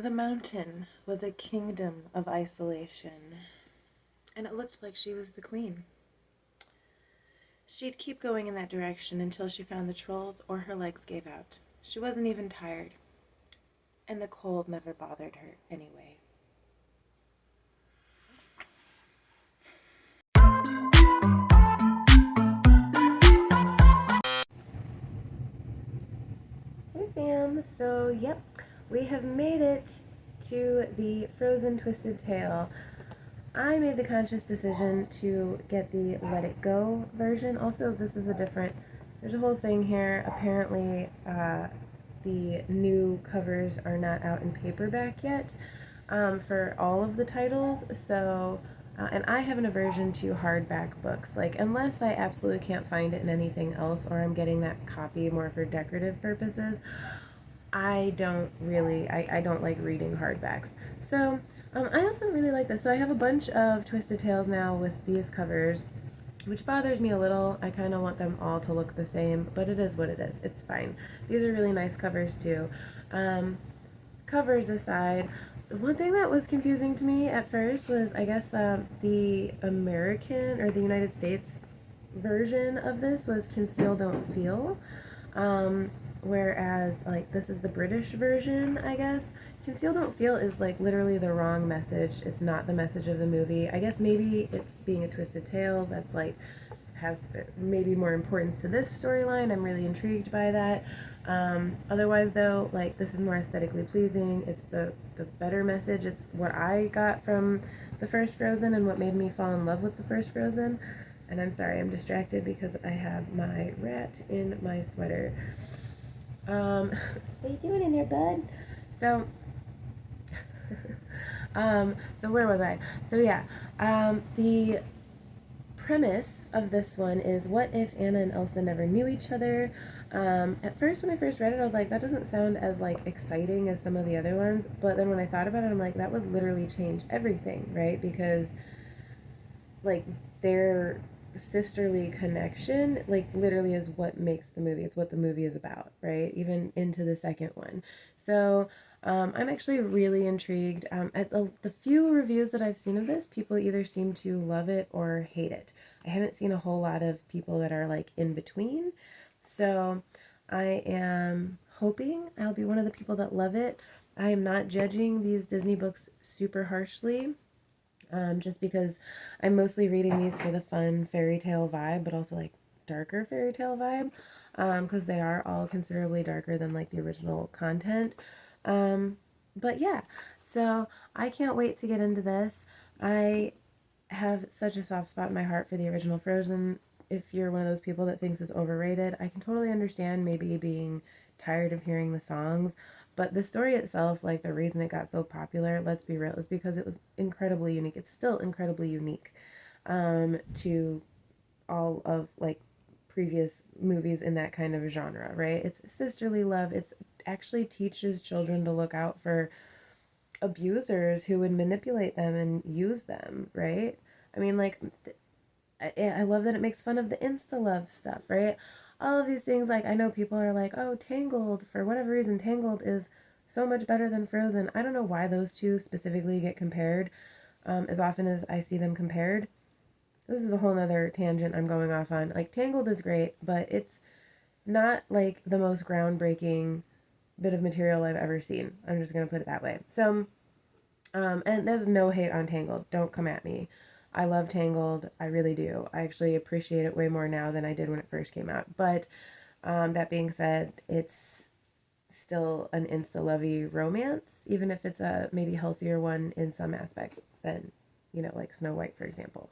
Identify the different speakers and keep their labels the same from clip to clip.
Speaker 1: The mountain was a kingdom of isolation, and it looked like she was the queen. She'd keep going in that direction until she found the trolls or her legs gave out. She wasn't even tired, and the cold never bothered her anyway. Hey fam, so yep, we have made it to the Frozen Twisted Tale. I made the conscious decision to get the Let It Go version. Also, this is a different, there's a whole thing here. Apparently, the new covers are not out in paperback yet for all of the titles. So, and I have an aversion to hardback books. Like, unless I absolutely can't find it in anything else or I'm getting that copy more for decorative purposes, I don't like reading hardbacks. So, I also really like this. So I have a bunch of Twisted Tales now with these covers, which bothers me a little. I kind of want them all to look the same, but it is what it is. It's fine. These are really nice covers too. Covers aside, one thing that was confusing to me at first was, I guess, the American or the United States version of this was Conceal Don't Feel. Whereas, like, this is the British version, I guess. Conceal Don't Feel is, like, literally the wrong message. It's not the message of the movie. I guess maybe it's being a twisted tale that's, like, has maybe more importance to this storyline. I'm really intrigued by that. Otherwise, though, like, this is more aesthetically pleasing. It's the better message. It's what I got from the first Frozen and what made me fall in love with the first Frozen. And I'm sorry, I'm distracted because I have my rat in my sweater. What are you doing in there, bud? So, so where was I? So yeah, the premise of this one is, what if Anna and Elsa never knew each other? At first, when I first read it, I was like, that doesn't sound as like exciting as some of the other ones. But then when I thought about it, I'm like, that would literally change everything, right? Because like their sisterly connection like literally is what makes the movie. It's what the movie is about, right? Even into the second one. So I'm actually really intrigued. At the few reviews that I've seen of this, people either seem to love it or hate it. I haven't seen a whole lot of people that are like in between. So I am hoping I'll be one of the people that love it. I am not judging these Disney books super harshly, just because I'm mostly reading these for the fun fairy tale vibe, but also like darker fairy tale vibe, because they are all considerably darker than like the original content. But yeah, so I can't wait to get into this. I have such a soft spot in my heart for the original Frozen. If you're one of those people that thinks it's overrated, I can totally understand maybe being tired of hearing the songs. But the story itself, like the reason it got so popular, let's be real, is because it was incredibly unique. It's still incredibly unique to all of like previous movies in that kind of genre, right? It's sisterly love. It's actually teaches children to look out for abusers who would manipulate them and use them, right? I mean, like, I love that it makes fun of the insta love stuff, right? All of these things, like, I know people are like, oh, Tangled, for whatever reason, Tangled is so much better than Frozen. I don't know why those two specifically get compared as often as I see them compared. This is a whole nother tangent I'm going off on. Like, Tangled is great, but it's not like the most groundbreaking bit of material I've ever seen. I'm just gonna put it that way. So, and there's no hate on Tangled. Don't come at me. I love Tangled. I really do. I actually appreciate it way more now than I did when it first came out. But that being said, it's still an insta-lovey romance, even if it's a maybe healthier one in some aspects than, like Snow White, for example.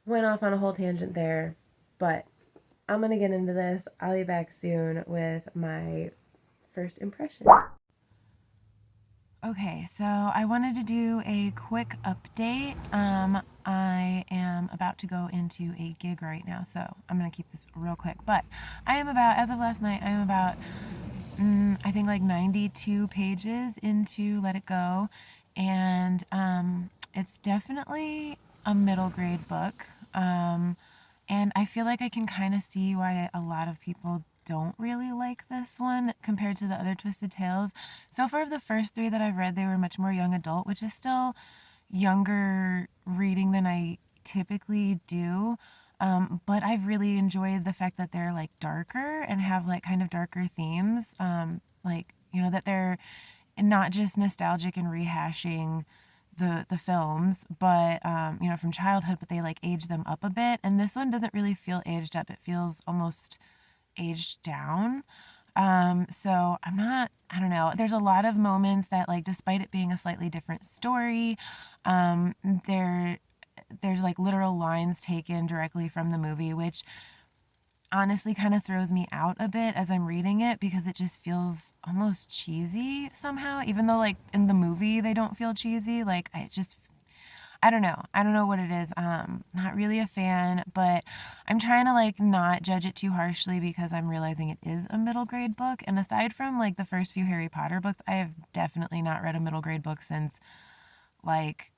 Speaker 1: Went off on a whole tangent there, but I'm going to get into this. I'll be back soon with my first impression. Okay, so I wanted to do a quick update. I am about to go into a gig right now, so I'm going to keep this real quick. But I am about, as of last night, I am about, I think like 92 pages into Let It Go. And it's definitely a middle grade book. And I feel like I can kind of see why a lot of people don't really like this one compared to the other Twisted Tales. So far, of the first three that I've read, they were much more young adult, which is still younger reading than I typically do. But I've really enjoyed the fact that they're like darker and have like kind of darker themes. Like, you know, that they're not just nostalgic and rehashing the films, but you know, from childhood, but they like age them up a bit. And this one doesn't really feel aged up. It feels almost aged down. So I don't know. There's a lot of moments that, like, despite it being a slightly different story, there there's like literal lines taken directly from the movie, which honestly kind of throws me out a bit as I'm reading it because it just feels almost cheesy somehow, even though like in the movie they don't feel cheesy. Like I don't know. I don't know what it is. Not really a fan, but I'm trying to like not judge it too harshly because I'm realizing it is a middle grade book. And aside from like the first few Harry Potter books, I have definitely not read a middle grade book since like,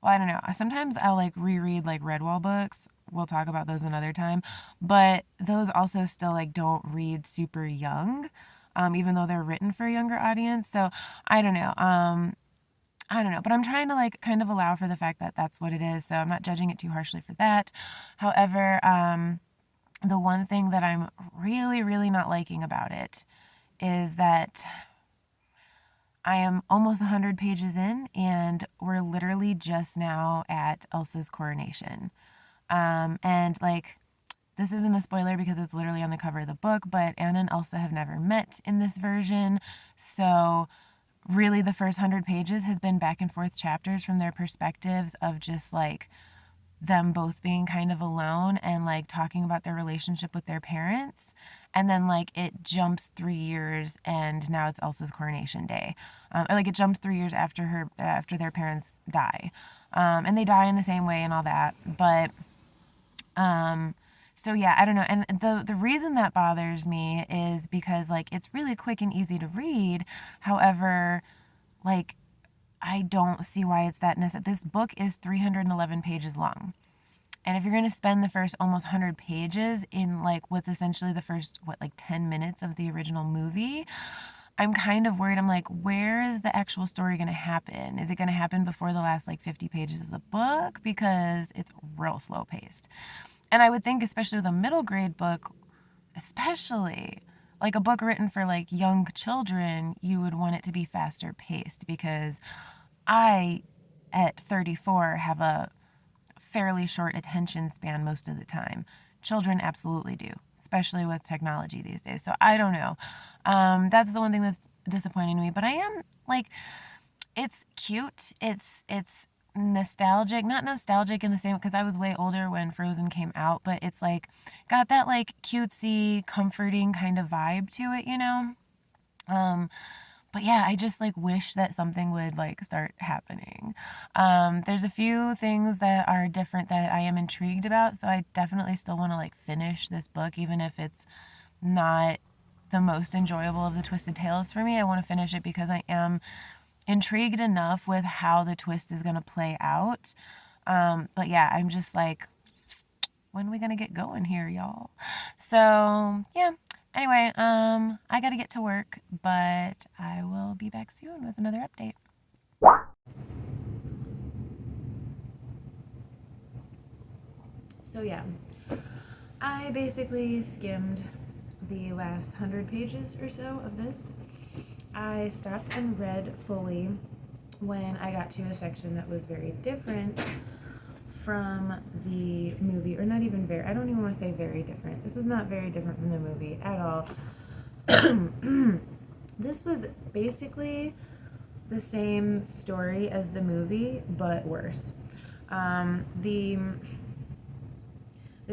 Speaker 1: well, I don't know. Sometimes I'll like reread like Redwall books. We'll talk about those another time. But those also still like don't read super young, even though they're written for a younger audience. So I don't know. I don't know, but I'm trying to like kind of allow for the fact that that's what it is. So I'm not judging it too harshly for that. However, the one thing that I'm really, really not liking about it is that I am almost 100 pages in and we're literally just now at Elsa's coronation. And like, this isn't a spoiler because it's literally on the cover of the book, but Anna and Elsa have never met in this version. So really the first 100 pages has been back and forth chapters from their perspectives of just like them both being kind of alone and like talking about their relationship with their parents. And then like it jumps 3 years and now it's Elsa's coronation day. Like it jumps 3 years after their parents die. And they die in the same way and all that. But so yeah, I don't know. And the reason that bothers me is because like it's really quick and easy to read. However, like I don't see why it's that necessary. This book is 311 pages long. And if you're going to spend the first almost 100 pages in like what's essentially the first, like 10 minutes of the original movie, I'm kind of worried. I'm like, where is the actual story going to happen? Is it going to happen before the last like 50 pages of the book? Because it's real slow paced. And I would think, especially with a middle grade book, especially like a book written for like young children, you would want it to be faster paced because I, at 34, have a fairly short attention span most of the time. Children absolutely do, especially with technology these days. So I don't know. That's the one thing that's disappointing to me. But I am like, it's cute. It's nostalgic, not nostalgic in the same, because I was way older when Frozen came out, but it's like got that like cutesy, comforting kind of vibe to it, you know? But yeah, I just like wish that something would like start happening. There's a few things that are different that I am intrigued about, so I definitely still want to like finish this book, even if it's not the most enjoyable of the Twisted Tales for me. I want to finish it because I am intrigued enough with how the twist is going to play out. But yeah, I'm just like, when are we going to get going here, y'all? So yeah. Anyway, I gotta get to work, but I will be back soon with another update. So yeah, I basically skimmed the last 100 pages or so of this. I stopped and read fully when I got to a section that was very different from the movie, or not even very, I don't even want to say very different. This was not very different from the movie at all. This was basically the same story as the movie, but worse. The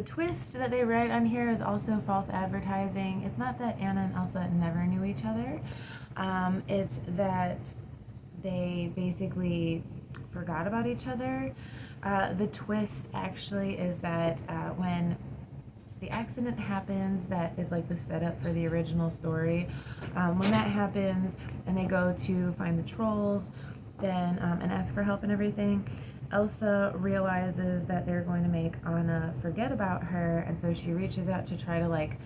Speaker 1: twist that they write on here is also false advertising. It's not that Anna and Elsa never knew each other. It's that they basically forgot about each other. The twist actually is that when the accident happens, that is like the setup for the original story. When that happens and they go to find the trolls, then and ask for help and everything, Elsa realizes that they're going to make Anna forget about her, and so she reaches out to try to like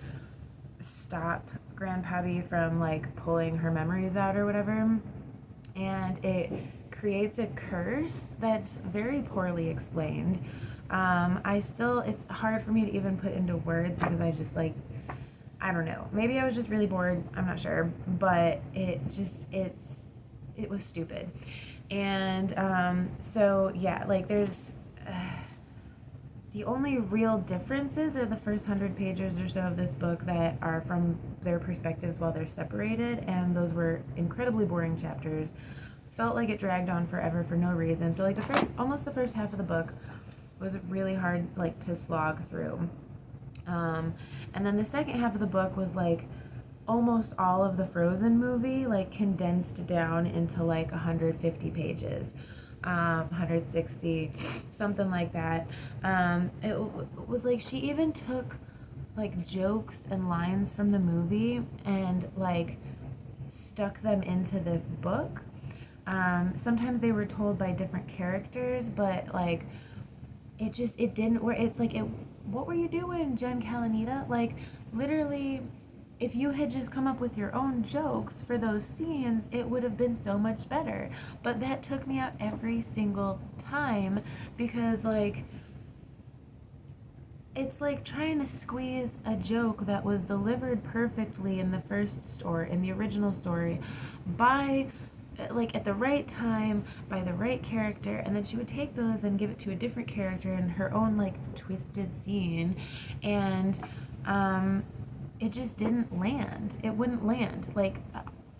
Speaker 1: stop Grandpappy from like pulling her memories out or whatever. And it creates a curse that's very poorly explained. It's hard for me to even put into words because I just like, I don't know. Maybe I was just really bored. I'm not sure. But it was stupid. And so, yeah, like there's. The only real differences are the first 100 pages or so of this book that are from their perspectives while they're separated, and those were incredibly boring chapters. Felt like it dragged on forever for no reason. So like almost the first half of the book was really hard like to slog through. And then the second half of the book was like almost all of the Frozen movie, like condensed down into like 150 pages. 160, something like that. It was like she even took like jokes and lines from the movie and like stuck them into this book. Sometimes they were told by different characters, but like it didn't work. It's like what were you doing, Jen Kalanita? Like literally, if you had just come up with your own jokes for those scenes, it would have been so much better. But that took me out every single time because like it's like trying to squeeze a joke that was delivered perfectly in the original story by like at the right time by the right character, and then she would take those and give it to a different character in her own like twisted scene, and it just didn't land. It wouldn't land like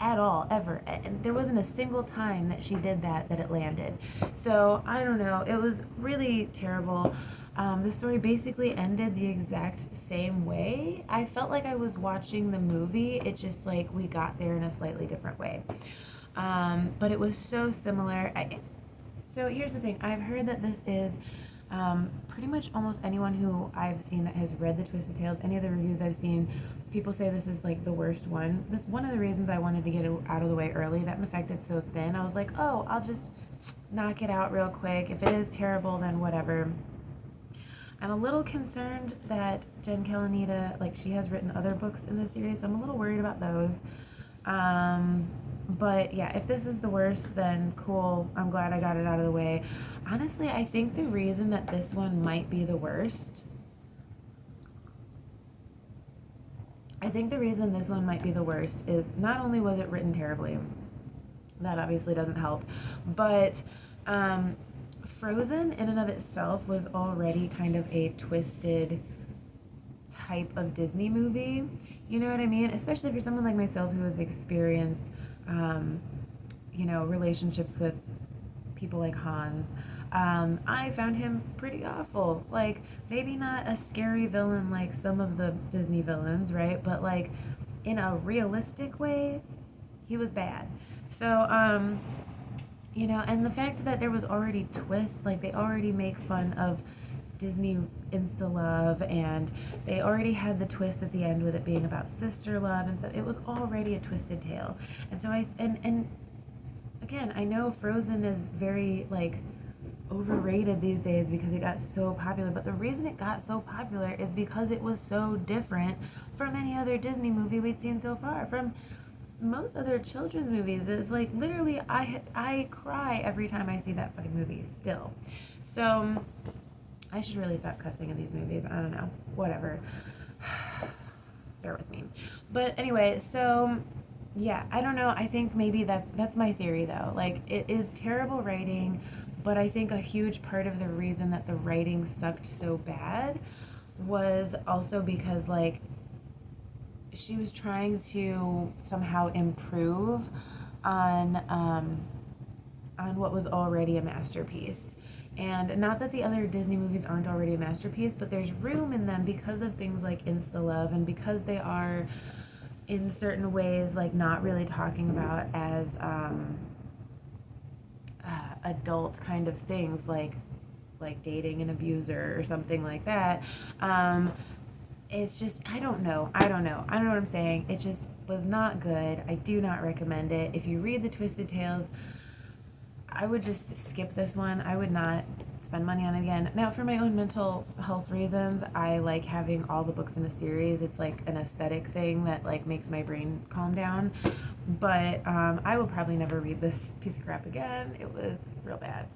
Speaker 1: at all ever, and there wasn't a single time that she did that it landed. So I don't know, it was really terrible. The story basically ended the exact same way. I felt like I was watching the movie. It just like we got there in a slightly different way. But it was so similar. So here's the thing. I've heard that this is pretty much almost anyone who I've seen that has read the Twisted Tales, any of the reviews I've seen, people say this is like the worst one. This one of the reasons I wanted to get it out of the way early. That and the fact it's so thin. I was like, oh, I'll just knock it out real quick. If it is terrible, then whatever. I'm a little concerned that Jen Kalanita, like she has written other books in this series, so I'm a little worried about those. But yeah, if this is the worst, then cool. I'm glad I got it out of the way. Honestly, I think the reason that this one might be the worst, is not only was it written terribly, that obviously doesn't help, but Frozen in and of itself was already kind of a twisted type of Disney movie. You know what I mean? Especially for someone like myself who has experienced, relationships with people like Hans. I found him pretty awful. Like, maybe not a scary villain like some of the Disney villains, right? But, like, in a realistic way, he was bad. So, and the fact that there was already twists, like, they already make fun of Disney insta love, and they already had the twist at the end with it being about sister love and stuff. It was already a twisted tale. And so and again, I know Frozen is very like overrated these days because it got so popular, but the reason it got so popular is because it was so different from any other Disney movie we'd seen so far. From most other children's movies, it's like literally I cry every time I see that fucking movie still. So I should really stop cussing in these movies. I don't know. Whatever. Bear with me. But anyway, so yeah, I don't know. I think maybe that's my theory though. Like, it is terrible writing, but I think a huge part of the reason that the writing sucked so bad was also because like she was trying to somehow improve on what was already a masterpiece. And not that the other Disney movies aren't already a masterpiece, but there's room in them because of things like Insta Love, and because they are in certain ways like not really talking about as adult kind of things like dating an abuser or something like that. It's just I don't know what I'm saying. It just was not good. I do not recommend it. If you read the Twisted Tales, I would just skip this one. I would not spend money on it again. Now, for my own mental health reasons, I like having all the books in a series. It's like an aesthetic thing that like makes my brain calm down. But I will probably never read this piece of crap again. It was real bad.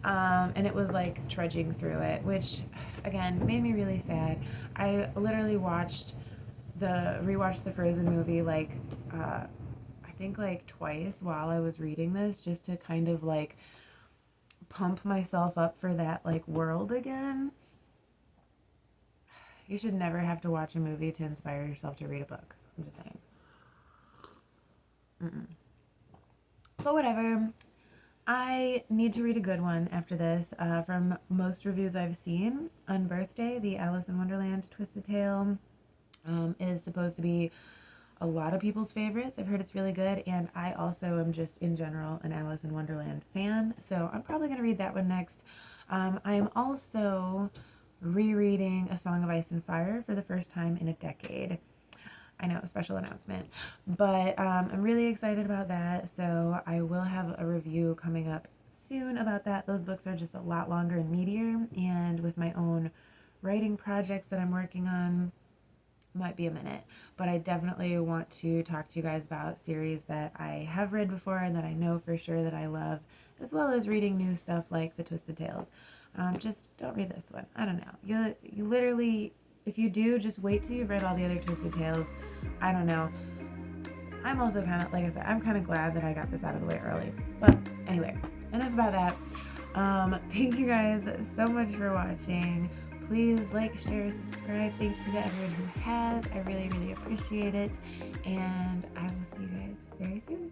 Speaker 1: And it was like trudging through it, which again made me really sad. I literally rewatched the Frozen movie like I think like twice while I was reading this, just to kind of like pump myself up for that like world again. You should never have to watch a movie to inspire yourself to read a book. I'm just saying. But whatever. I need to read a good one after this. From most reviews I've seen, Unbirthday, the Alice in Wonderland Twisted Tale, is supposed to be a lot of people's favorites. I've heard it's really good, and I also am just in general an Alice in Wonderland fan, so I'm probably going to read that one next. I am also rereading A Song of Ice and Fire for the first time in a decade. I know, a special announcement, but I'm really excited about that, so I will have a review coming up soon about that. Those books are just a lot longer and meatier, and with my own writing projects that I'm working on, might be a minute, but I definitely want to talk to you guys about series that I have read before and that I know for sure that I love, as well as reading new stuff like the Twisted Tales. Just don't read this one. I don't know. You literally, if you do, just wait till you've read all the other Twisted Tales. I don't know. I'm also kind of, like I said, I'm kind of glad that I got this out of the way early. But anyway, enough about that. Thank you guys so much for watching. Please like, share, subscribe. Thank you to everyone who has. I really, really appreciate it. And I will see you guys very soon.